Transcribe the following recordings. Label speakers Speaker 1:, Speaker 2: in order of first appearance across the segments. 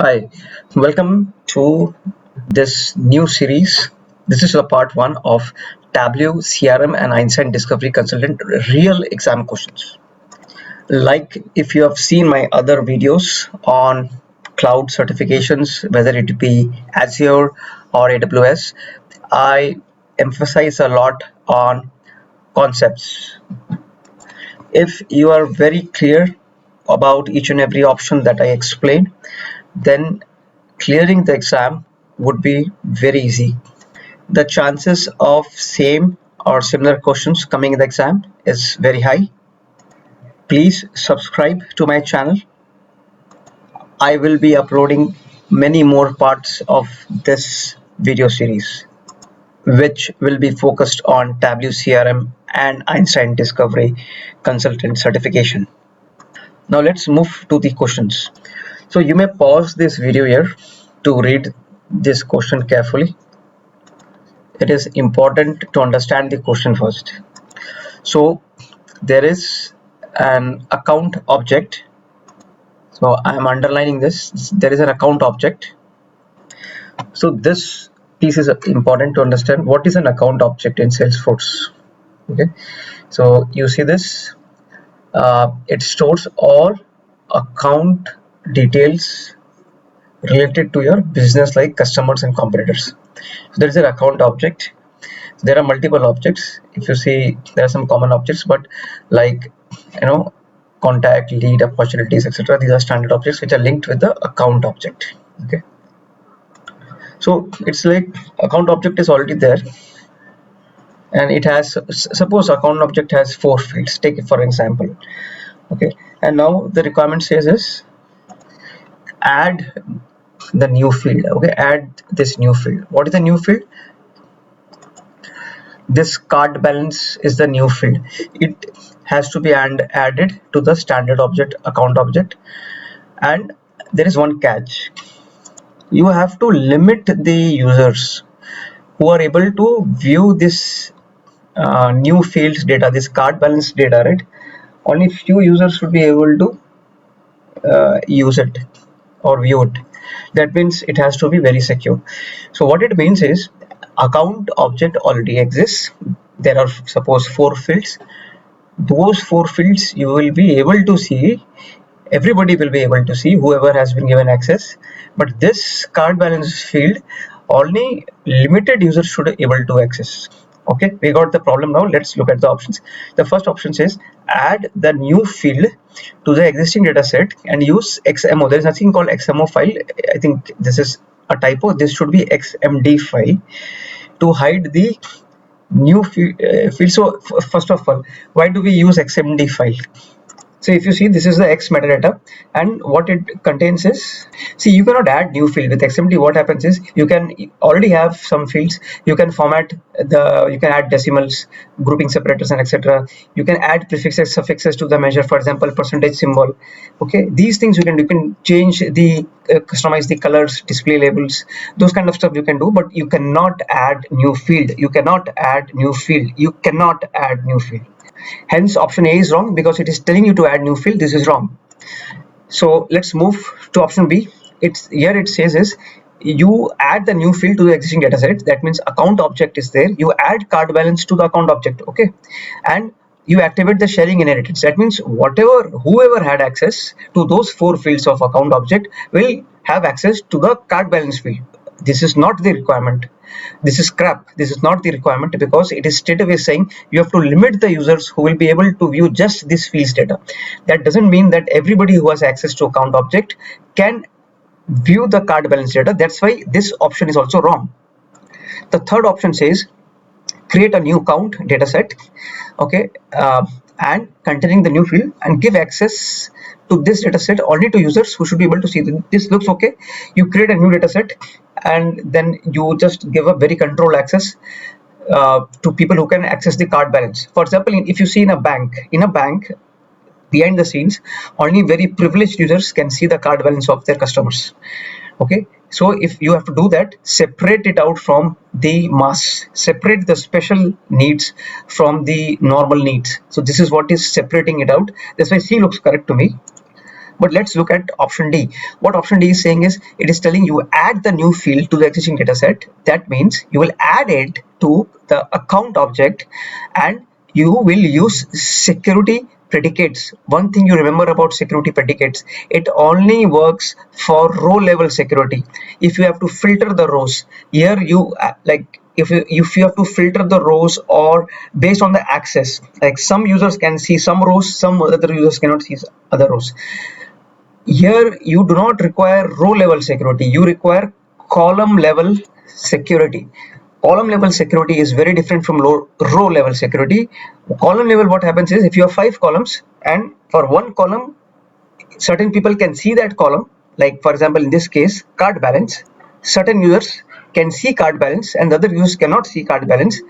Speaker 1: Hi, welcome to this new series. This is the part one of Tableau, CRM, and Einstein Discovery Consultant real exam questions. Like if you have seen my other videos on cloud certifications, whether it be Azure or AWS, I emphasize a lot on concepts. If you are very clear about each and every option that I explained, then clearing the exam would be very easy. The chances of same or similar questions coming in the exam is very high. Please subscribe to my channel. I will be uploading many more parts of this video series, which will be focused on Tableau CRM and Einstein Discovery Consultant certification. Now let's move to the questions. So you may pause this video here to read this question carefully. It is important to understand the question first. So there is an account object. So I am underlining this. There is an account object. So this piece is important to understand. What is an account object in Salesforce? Okay. So you see this. It stores all account details related to your business, like customers and competitors. So there is an account object. There are multiple objects. If you see, there are some common objects, but like contact, lead, opportunities, etc. These are standard objects which are linked with the account object. Okay, so it's like account object is already there, and it has, suppose account object has 4 fields. Take it for example. Okay, and now the requirement says is add the new field. Okay, add this new field. What is the new field? This card balance is the new field. It has to be added to the standard object, account object, and there is one catch. You have to limit the users who are able to view this new fields data, this card balance data, right? Only few users should be able to use it or view it. That means it has to be very secure. So what it means is, account object already exists. There are, suppose, 4 fields. Those 4 fields you will be able to see. Everybody will be able to see, whoever has been given access. But this card balance field, only limited users should be able to access. Okay, we got the problem. Now let's look at the options. The first option says add the new field to the existing data set and use XMO. There is nothing called XMO file. I think this is a typo. This should be XMD file to hide the new field. So first of all, why do we use XMD file? So if you see, this is the X metadata, and what it contains is, see, you cannot add new field with XMD. What happens is, you can already have some fields. You can format you can add decimals, grouping separators, and etc. You can add prefixes, suffixes to the measure, for example, percentage symbol. Okay, these things you can do. You can change the customize the colors, display labels, those kind of stuff you can do, but you cannot add new field. You cannot add new field. You cannot add new field. Hence option A is wrong, because it is telling you to add new field. This is wrong. So let's move to option B. Here it says is, you add the new field to the existing data set. That means account object is there. You add card balance to the account object. Okay, and you activate the sharing inheritance. That means whoever had access to those 4 fields of account object will have access to the card balance field. This is not the requirement. This is crap. This is not the requirement, because it is straight away saying you have to limit the users who will be able to view just this fields data. That doesn't mean that everybody who has access to account object can view the card balance data. That's why this option is also wrong. The third option says create a new count data set. Okay, and containing the new field, and give access to this data set only to users who should be able to see. This looks okay. You create a new data set, and then you just give a very controlled access to people who can access the card balance. For example, if you see in a bank, behind the scenes, only very privileged users can see the card balance of their customers. Okay, so if you have to do that, separate it out from the mass, separate the special needs from the normal needs. So this is what is separating it out. That's why C looks correct to me. But let's look at option D. What option D is saying is, it is telling you add the new field to the existing data set. That means you will add it to the account object and you will use security predicates. One thing you remember about security predicates, it only works for row level security. If you have to filter the rows, here you if you have to filter the rows or based on the access, like some users can see some rows, some other users cannot see other rows. Here you do not require row level security, you require column level security. Column level security is very different from row level security. Column level, what happens is, if you have 5 columns and for one column certain people can see that column, like for example in this case card balance, certain users can see card balance and the other users cannot see card balance.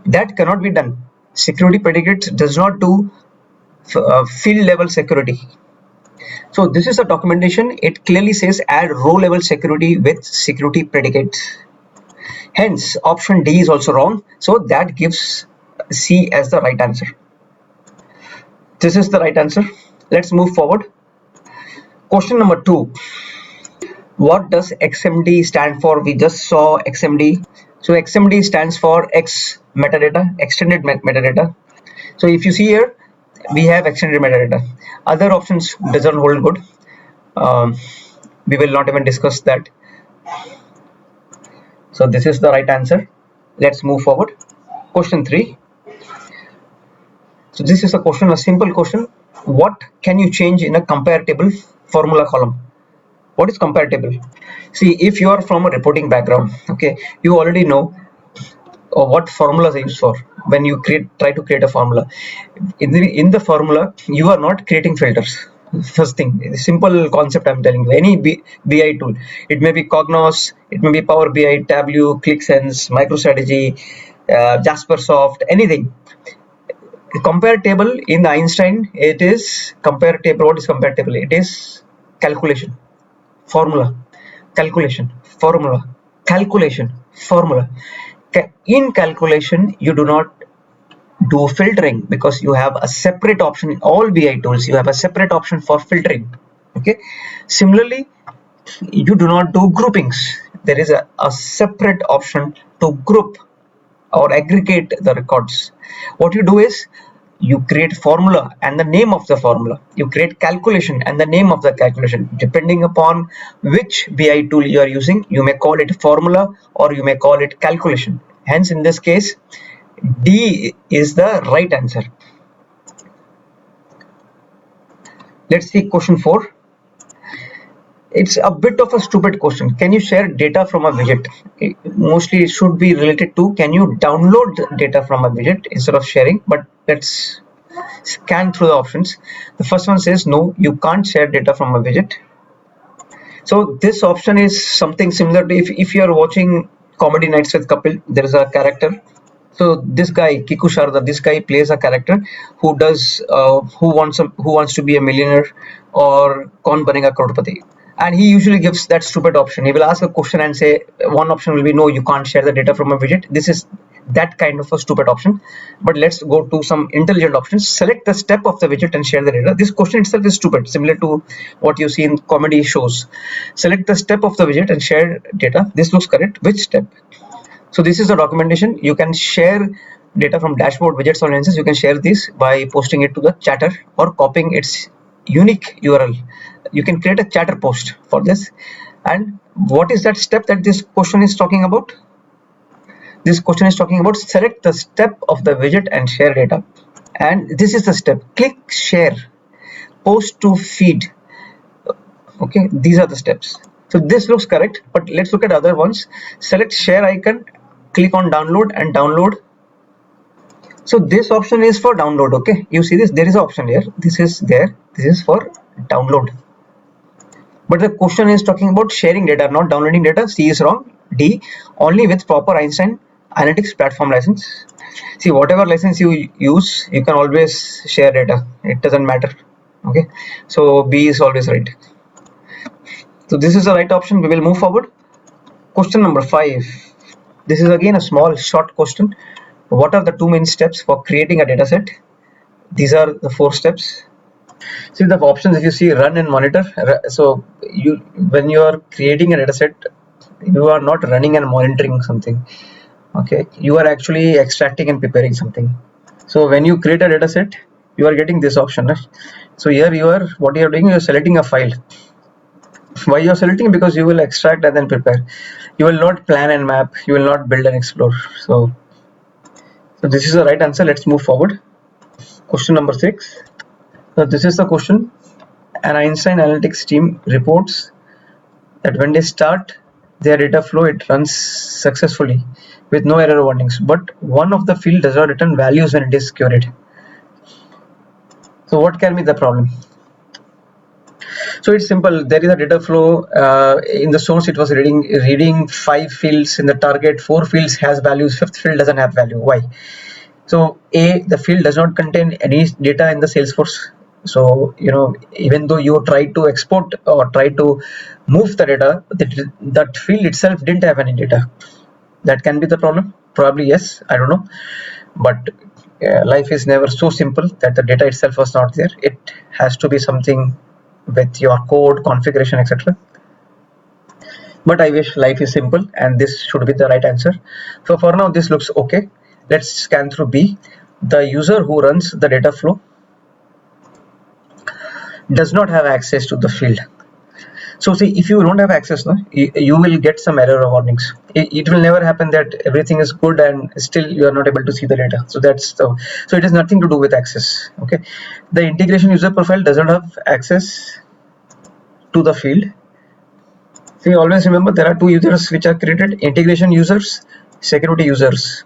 Speaker 1: That cannot be done. Security predicates does not do field level security. So this is the documentation. It clearly says add row level security with security predicates. Hence option D is also wrong. So that gives C as the right answer. This is the right answer. Let's move forward. Question number 2. What does XMD stand for? We just saw XMD. So XMD stands for X metadata, extended metadata. So if you see here, we have extended metadata. Other options doesn't hold good. We will not even discuss that. So this is the right answer. Let's move forward. Question 3. So this is a question, a simple question. What can you change in a compare table formula column? What is compare table? See, if you are from a reporting background, okay, you already know what formulas are used for when you try to create a formula. In the formula, you are not creating filters. First thing, simple concept I'm telling you. Any BI tool, it may be Cognos, it may be Power BI, Tableau, ClickSense, MicroStrategy, Jaspersoft, anything. Compare table in Einstein, it is compare table. What is compare table? It is calculation, formula, calculation, formula, calculation, formula. In calculation, you do not do filtering because you have a separate option in all BI tools. You have a separate option for filtering. Okay. Similarly, you do not do groupings. There is a separate option to group or aggregate the records. What you do is you create formula and the name of the formula. You create calculation and the name of the calculation. Depending upon which BI tool you are using, you may call it formula or you may call it calculation. Hence, in this case, D is the right answer. Let's see question 4. It's a bit of a stupid question. Can you share data from a widget? Mostly it should be related to, can you download data from a widget instead of sharing? But let's scan through the options. The first one says no, you can't share data from a widget. So this option is something similar to if you are watching Comedy Nights with Kapil, there is a character. So this guy Kiku Sharda, this guy plays a character who does who wants to be a millionaire or Kaun Banega Crorepati. And he usually gives that stupid option. He will ask a question and say one option will be no, you can't share the data from a widget. This is that kind of a stupid option. But let's go to some intelligent options. Select the step of the widget and share the data. This question itself is stupid, similar to what you see in comedy shows. Select the step of the widget and share data. This looks correct. Which step? So this is the documentation. You can share data from dashboard, widgets, or lenses. You can share this by posting it to the chatter or copying its unique URL. You can create a chatter post for this. And what is that step that this question is talking about? This question is talking about select the step of the widget and share data. And this is the step. Click share, post to feed. Okay, these are the steps. So this looks correct, but let's look at other ones. Select share icon, click on download and download. So this option is for download. Okay, you see this, there is an option here. This is there, this is for download. But the question is talking about sharing data, not downloading data. C is wrong. D, only with proper Einstein Analytics platform license. See, whatever license you use, you can always share data. It doesn't matter. Okay, so B is always right. So this is the right option. We will move forward. Question number 5. This is again a small short question. What are the 2 main steps for creating a data set? These are the 4 steps. See the options, if you see run and monitor. So you, when you are creating a data set, you are not running and monitoring something. Okay, you are actually extracting and preparing something. So when you create a data set, you are getting this option, right? So here you are, what you are doing, you are selecting a file. Why you are selecting? Because you will extract and then prepare. You will not plan and map, you will not build and explore. So this is the right answer. Let's move forward. Question number 6. So this is the question. An Einstein analytics team reports that when they start their data flow, it runs successfully with no error warnings, but one of the field does not return values when it is queried. So what can be the problem? So it's simple. There is a data flow. In the source, it was reading 5 fields. In the target, 4 fields has values, 5th field doesn't have value. Why? So the field does not contain any data in the Salesforce. So even though you try to export or try to move the data, that field itself didn't have any data. That can be the problem. Probably yes, I don't know, but life is never so simple that the data itself was not there. It has to be something with your code configuration, etc. But I wish life is simple, and this should be the right answer. So for now this looks okay. Let's scan through B. The user who runs the data flow does not have access to the field. So see, if you don't have access, no, you will get some error warnings. It will never happen that everything is good and still you are not able to see the data. So so it has nothing to do with access. Okay, the integration user profile does not have access to the field. See, always remember there are 2 users which are created: integration users, security users.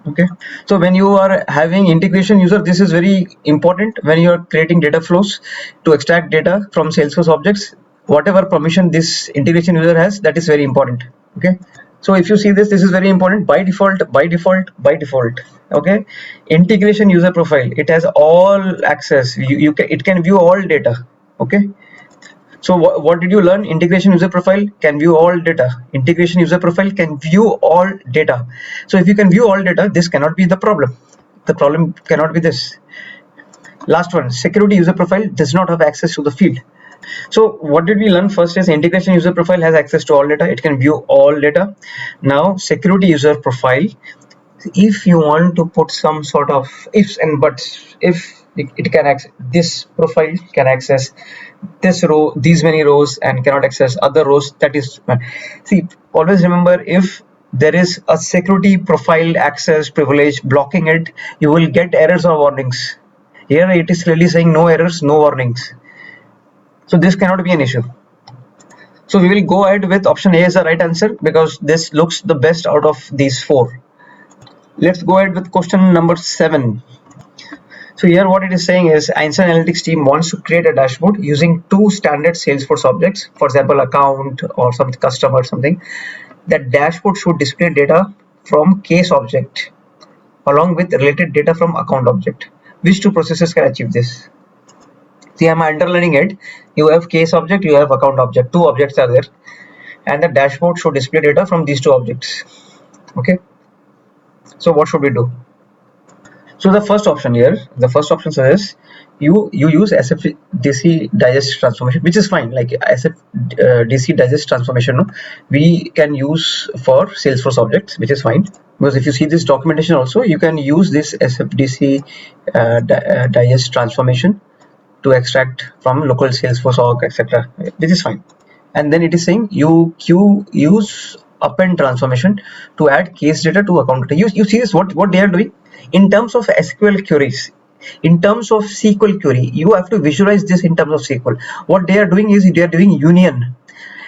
Speaker 1: Okay, so when you are having integration user, this is very important. When you are creating data flows to extract data from Salesforce objects, whatever permission this integration user has, that is very important. Okay, so if you see this is very important. By default, okay, integration user profile, it has all access. It can view all data. Okay, so what did you learn? Integration user profile can view all data. Integration user profile can view all data. So if you can view all data, this cannot be the problem. The problem cannot be this. Last one, security user profile does not have access to the field. So what did we learn? First is integration user profile has access to all data. It can view all data. Now security user profile, if you want to put some sort of ifs and buts, if it can access, this profile can access this row, these many rows, and cannot access other rows, that is, see, always remember, if there is a security profile access privilege blocking it, you will get errors or warnings. Here it is clearly saying no errors, no warnings, so this cannot be an issue. So we will go ahead with option A as the right answer, because this looks the best out of these 4. Let's go ahead with question number 7. So here what it is saying is Einstein Analytics team wants to create a dashboard using 2 standard Salesforce objects, for example account or some customer or something. That dashboard should display data from case object along with related data from account object. Which 2 processes can achieve this? See, I'm underlining it. You have case object, you have account object. 2 objects are there, and the dashboard should display data from these 2 objects. Okay, so what should we do? So the first option here, the first option says you use SFDC digest transformation, which is fine. Like SFDC digest transformation, no, we can use for Salesforce objects, which is fine, because if you see this documentation also, you can use this SFDC digest transformation to extract from local Salesforce org, etc. This is fine. And then it is saying you use append transformation to add case data to account data. You see this, what they are doing in terms of SQL queries. In terms of SQL query, you have to visualize this in terms of SQL. What they are doing is they are doing union.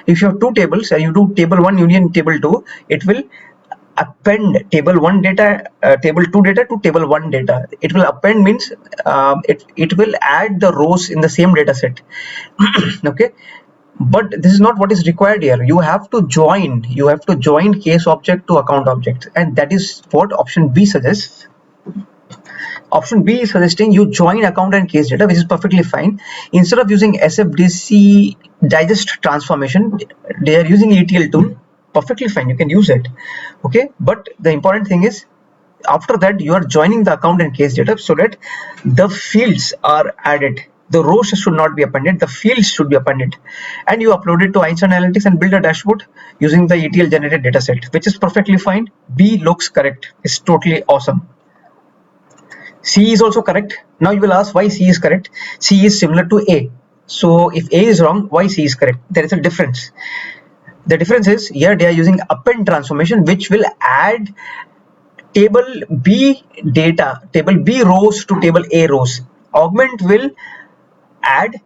Speaker 1: If you have 2 tables and you do table 1 union table 2, it will append table 1 data, table 2 data to table 1 data. It will append means it will add the rows in the same data set. Okay, but this is not what is required here. You have to join case object to account object, and that is what option B suggests. Option B is suggesting you join account and case data, which is perfectly fine. Instead of using SFDC digest transformation, they are using ETL tool. Perfectly fine, you can use it. Okay, but the important thing is, after that you are joining the account and case data so that the fields are added. The rows should not be appended, the fields should be appended, and you upload it to Einstein Analytics and build a dashboard using the ETL generated dataset, which is perfectly fine. B looks correct. It's totally awesome. C is also correct. Now you will ask why C is correct. C is similar to A. So if A is wrong, why C is correct? There is a difference. The difference is here they are using append transformation, which will add table B data, table B rows to table A rows. Augment will add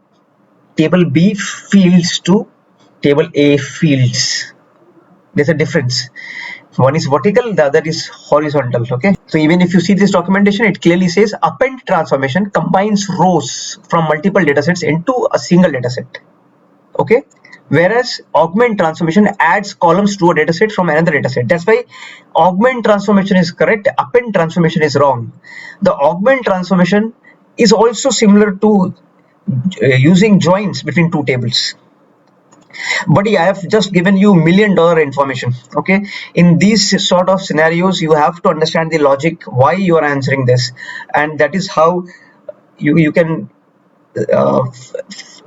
Speaker 1: table B fields to table A fields. There's a difference. One is vertical, the other is horizontal. Okay, so even if you see this documentation, it clearly says append transformation combines rows from multiple datasets into a single dataset. Okay, whereas augment transformation adds columns to a dataset from another dataset. That's why augment transformation is correct, append transformation is wrong. The augment transformation is also similar to using joins between two tables. But I have just given you $1 million information. Okay, in these sort of scenarios you have to understand the logic why you are answering this, and that is how you can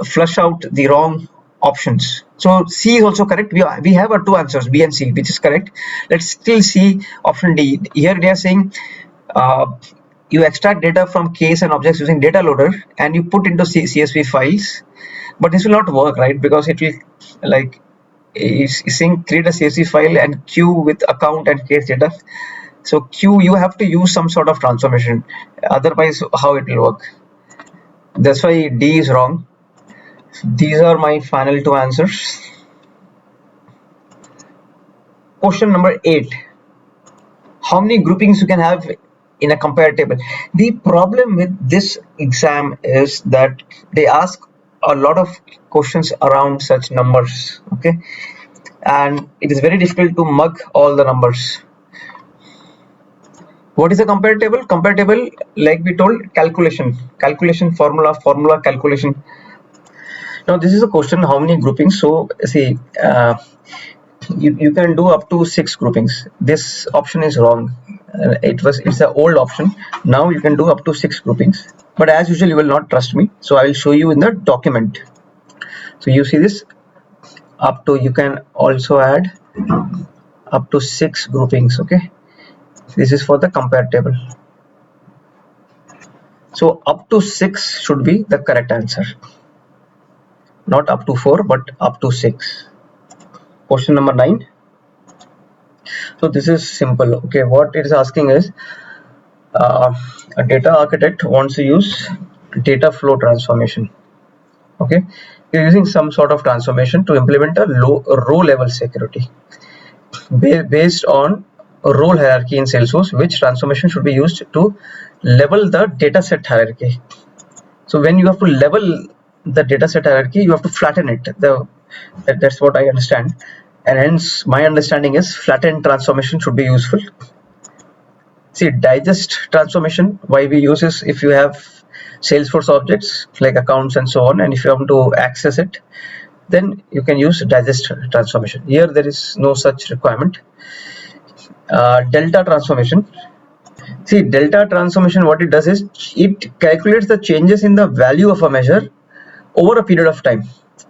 Speaker 1: flush out the wrong options. So C is also correct. We have our two answers, B and C, which is correct. Let's still see option D. Here they are saying you extract data from case and objects using data loader and you put into CSV files, but this will not work, right? Because it will, like, is saying create a CSV file and queue with account and case data. So queue, you have to use some sort of transformation, otherwise how it will work? That's why D is wrong. These are my final two answers. Question number 8. How many groupings you can have in a compare table? The problem with this exam is that they ask a lot of questions around such numbers. Okay, and it is very difficult to mug all the numbers. What is a compare table? Compare table, like we told, calculation, formula calculation. Now this is a question, how many groupings? So see, you can do up to 6 groupings. This option is wrong. It's an old option. Now you can do up to 6 groupings, but as usual you will not trust me, so I will show you in the document. So you see this, up to, you can also add up to 6 groupings. Okay, this is for the compare table. So up to 6 should be the correct answer, not up to 4 but up to 6. Question number 9. So this is simple. Okay, what it is asking is a data architect wants to use data flow transformation. Okay, you're using some sort of transformation to implement a row level security based on a role hierarchy in Salesforce. Which transformation should be used to level the dataset hierarchy? So when you have to level the dataset hierarchy, you have to flatten it. That's what I understand, and hence my understanding is flattened transformation should be useful. See, digest transformation, why we use is if you have Salesforce objects like accounts and so on, and if you want to access it, then you can use digest transformation. Here there is no such requirement. Delta transformation. See, delta transformation, what it does is it calculates the changes in the value of a measure over a period of time.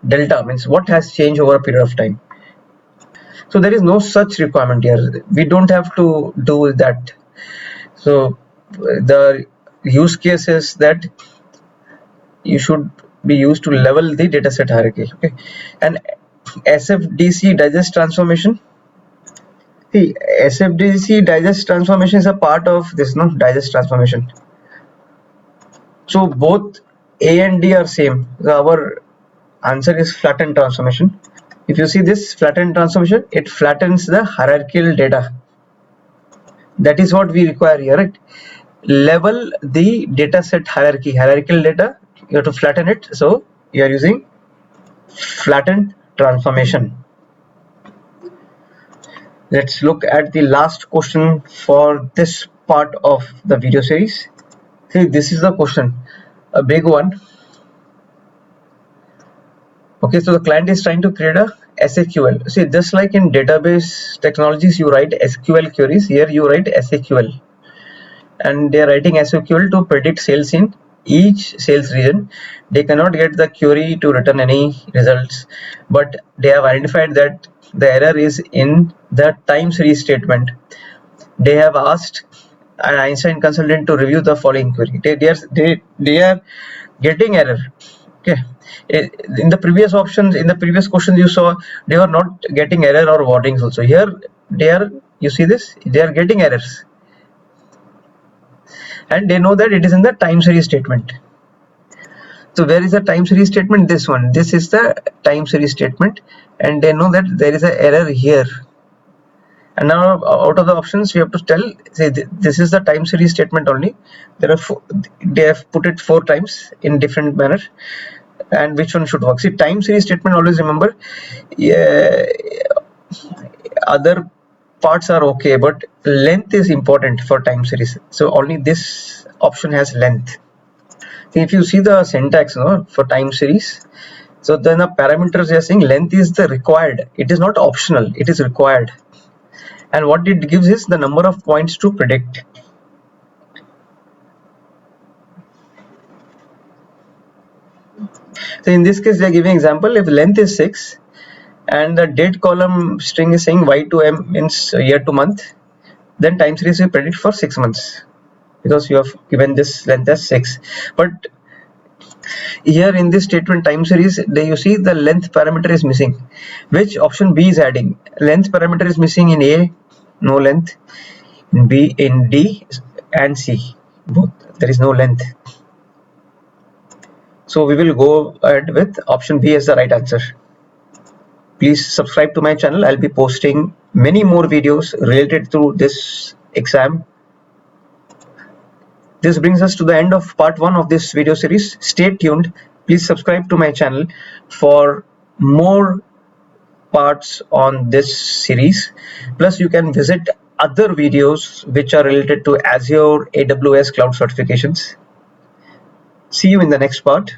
Speaker 1: Delta means what has changed over a period of time. So there is no such requirement here. We don't have to do that. So the use case is that you should be used to level the dataset hierarchy. Okay, and SFDC digest transformation. See, SFDC digest transformation is a part of this, no, digest transformation. So both A and D are same. So our answer is flattened transformation. If you see this flattened transformation, it flattens the hierarchical data. That is what we require here, right? Level the dataset hierarchical data, you have to flatten it. So you are using flattened transformation. Let's look at the last question for this part of the video series. See, this is the question, a big one. Okay, so the client is trying to create a SQL. See, just like in database technologies, you write SQL queries. Here you write SQL, and they are writing SQL to predict sales in each sales region. They cannot get the query to return any results, but they have identified that the error is in the time series statement. They have asked an Einstein consultant to review the following query. They are getting error. Okay. In the previous options, in the previous questions you saw, they were not getting error or warnings also. Here they are, you see this, they are getting errors, and they know that it is in the time series statement. So where is the time series statement? This one, this is the time series statement, and they know that there is an error here. And now out of the options we have to tell, say this is the time series statement only. There are they have put it 4 times in different manner, and which one should work. See, time series statement, always remember, other parts are okay, but length is important for time series, so only this option has length. If you see the syntax, no, for time series, so then the parameters they are saying length is the required, it is not optional, it is required. And what it gives is the number of points to predict. So in this case they are giving example, if length is 6 and the date column string is saying y to m means year to month, then time series will predict for 6 months, because you have given this length as 6. But here in this statement time series, you see the length parameter is missing, which option B is adding. Length parameter is missing in A, no length, in B, in D and C, both there is no length. So we will go ahead with option B as the right answer. Please subscribe to my channel. I'll be posting many more videos related to this exam. This brings us to the end of part 1 of this video series. Stay tuned. Please subscribe to my channel for more parts on this series. Plus you can visit other videos which are related to Azure, AWS cloud certifications. See you in the next part.